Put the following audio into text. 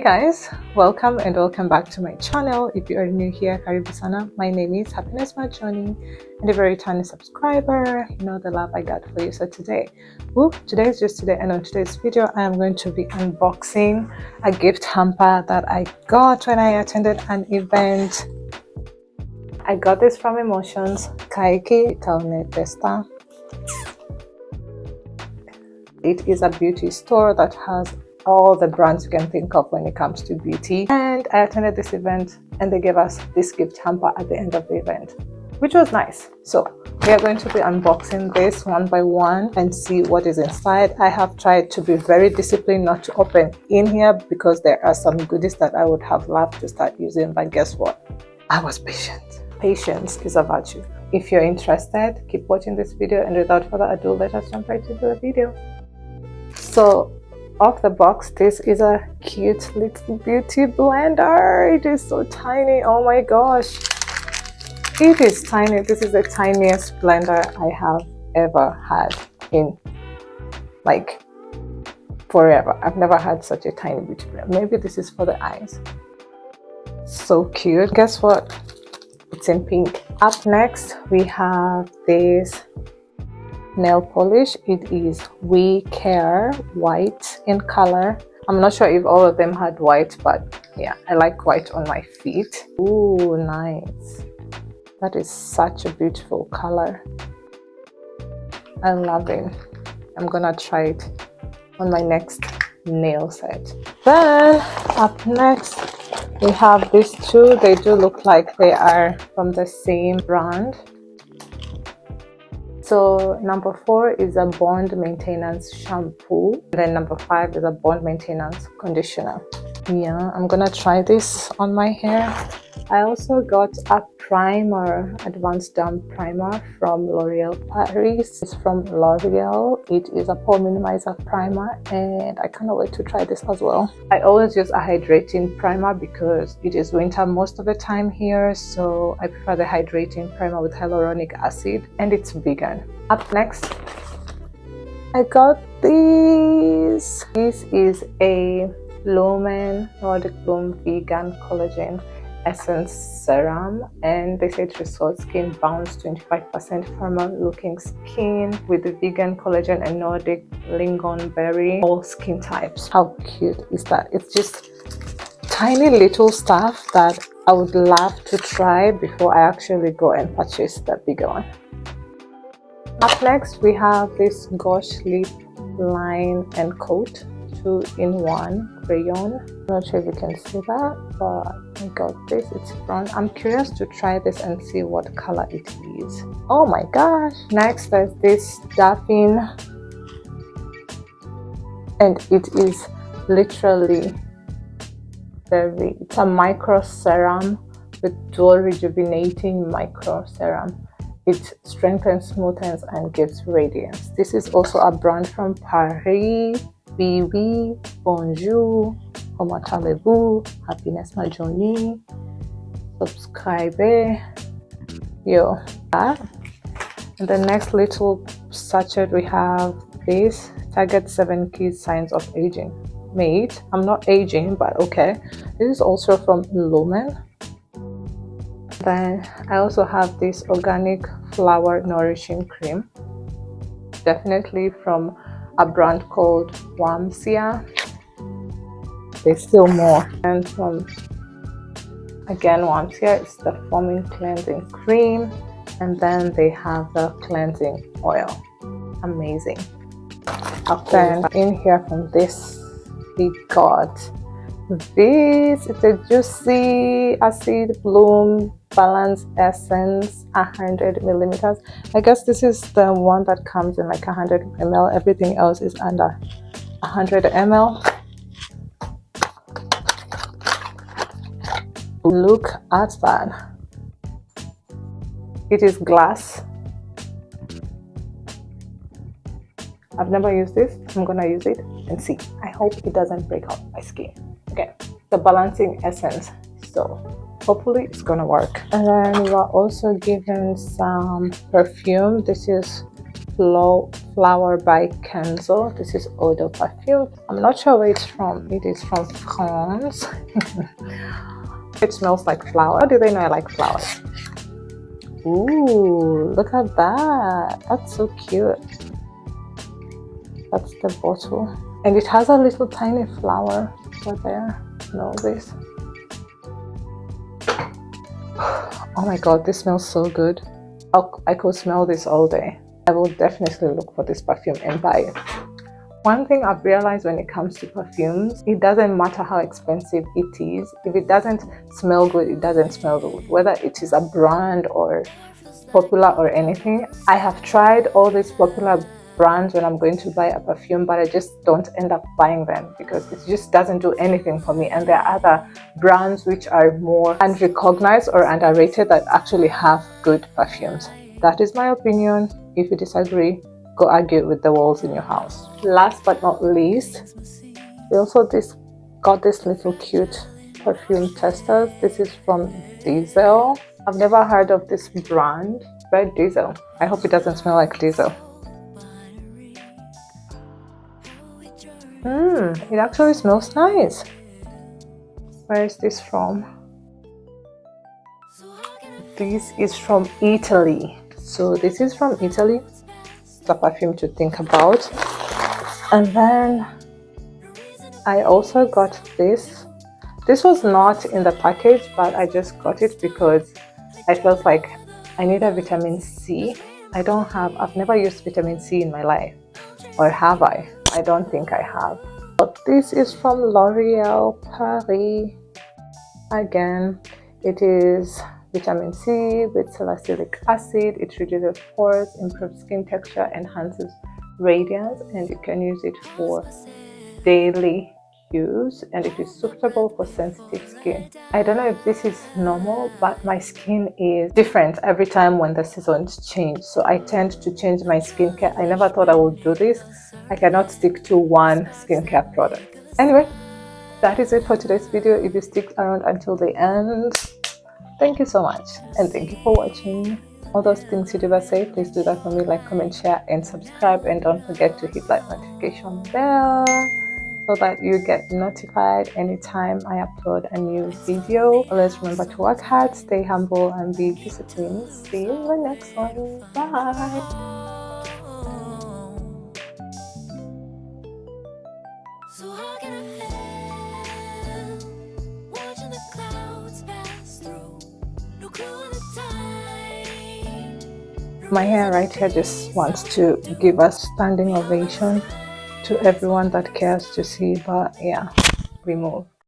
guys, welcome and welcome back to my channel. If you are new here, karibu sana. My name is Happiness Majoni, and if you're a returning subscriber, you know the love I got for you. So today is just today, and on today's video I am going to be unboxing a gift hamper that I got when I attended an event. I got this from Emotions Kaiki Taune Testa. It is a beauty store that has all the brands you can think of when it comes to beauty, and I attended this event and they gave us this gift hamper at the end of the event, which was nice. So we are going to be unboxing this one by one and see what is inside. I have tried to be very disciplined not to open in here because there are some goodies that I would have loved to start using, but guess what, I was patient. Patience is a virtue. If you're interested, keep watching this video, and without further ado, let us jump right into the video. So off the box, this is a cute little beauty blender. It is so tiny. Oh my gosh, it is tiny. This is the tiniest blender I have ever had in like forever. I've never had such a tiny beauty blender. Maybe this is for the eyes. So cute. Guess what, it's in pink. Up next we have this nail polish. It is We Care white in color. I'm not sure if all of them had white, but yeah, I like white on my feet. Ooh, nice. That is such a beautiful color. I love it. I'm gonna try it on my next nail set. Then up next we have these two. They do look like they are from the same brand. So number 4 is a bond maintenance shampoo, then number 5 is a bond maintenance conditioner. Yeah, I'm gonna try this on my hair. I also got a primer, advanced damp primer from L'Oreal Paris. It's from L'Oreal. It is a pore minimizer primer, and I cannot wait to try this as well. I always use a hydrating primer because it is winter most of the time here, so I prefer the hydrating primer with hyaluronic acid, and it's vegan. Up next, I got this. This is a Lumen Nordic Bloom Vegan Collagen Essence Serum, and they say it restores skin bounce, 25% firmer looking skin with the vegan collagen and Nordic lingonberry, all skin types. How cute is that? It's just tiny little stuff that I would love to try before I actually go and purchase the bigger one. Up next we have this Gosh Lip Line and Coat 2-in-1 crayon. I'm not sure if you can see that, but I got this. It's brown. I'm curious to try this and see what color it is. Oh my gosh. Next there's this Daphne, and it is literally it's a micro serum with dual rejuvenating micro serum. It strengthens, smoothens, and gives radiance. This is also a brand from Paris. Oui, bonjour, comment allez-vous? Happiness Majoni. Subscribe. Yo. And the next little sachet we have this Target 7 Key Signs of Aging. Mate, I'm not aging, but okay. This is also from Lumen. Then I also have this organic flower nourishing cream, definitely from a brand called Wamsia. There's still more, and from again Wamsia, it's the foaming cleansing cream, and then they have the cleansing oil. Amazing. Then in here from this we got this. It's a Juicy Acid Bloom Balance Essence, 100 millimeters. I guess this is the one that comes in like 100 ml. Everything else is under 100 ml. Look at that. It is glass. I've never used this. I'm gonna use it and see. I hope it doesn't break out my skin. Okay, the balancing essence, so hopefully it's gonna work. And then we were also given some perfume. This is Flower by Kenzo. This is eau de perfume. I'm not sure where it's from. It is from France. It smells like flower. How do they know I like flowers? Ooh, look at that. That's so cute. That's the bottle. And it has a little tiny flower over there. Smell this. Oh my god, this smells so good. I could smell this all day. I will definitely look for this perfume and buy it. One thing I've realized when it comes to perfumes, it doesn't matter how expensive it is. If it doesn't smell good, it doesn't smell good. Whether it is a brand or popular or anything. I have tried all these popular brands when I'm going to buy a perfume, but I just don't end up buying them because it just doesn't do anything for me. And there are other brands which are more unrecognized or underrated that actually have good perfumes. That is my opinion. If you disagree, go argue with the walls in your house. Last but not least, we also got this little cute perfume testers. This is from Diesel. I've never heard of this brand, but Diesel. I hope it doesn't smell like Diesel. It actually smells nice. Where is this from? This is from Italy. So this is from Italy. It's a perfume to think about. And then I also got this. This was not in the package, but I just got it because I felt like I need a vitamin C. I've never used vitamin C in my life. Or have I? I don't think I have. But this is from L'Oreal Paris. Again, it is vitamin C with salicylic acid. It reduces pores, improves skin texture, enhances radiance, and you can use it for daily use, and it is suitable for sensitive skin. I don't know if this is normal, but my skin is different every time when the seasons change, so I tend to change my skincare. I never thought I would do this. I cannot stick to one skincare product. Anyway, that is it for today's video. If you stick around until the end, thank you so much, and thank you for watching. All those things you never say, please do that for me. Like, comment, share, and subscribe, and don't forget to hit that notification bell so that you get notified anytime I upload a new video. Always remember to work hard, stay humble, and be disciplined. See you in the next one. Bye. So how can I help watching the clouds pass through? No clue at the time. My hair right here just wants to give a standing ovation to everyone that cares to see, but yeah, remove.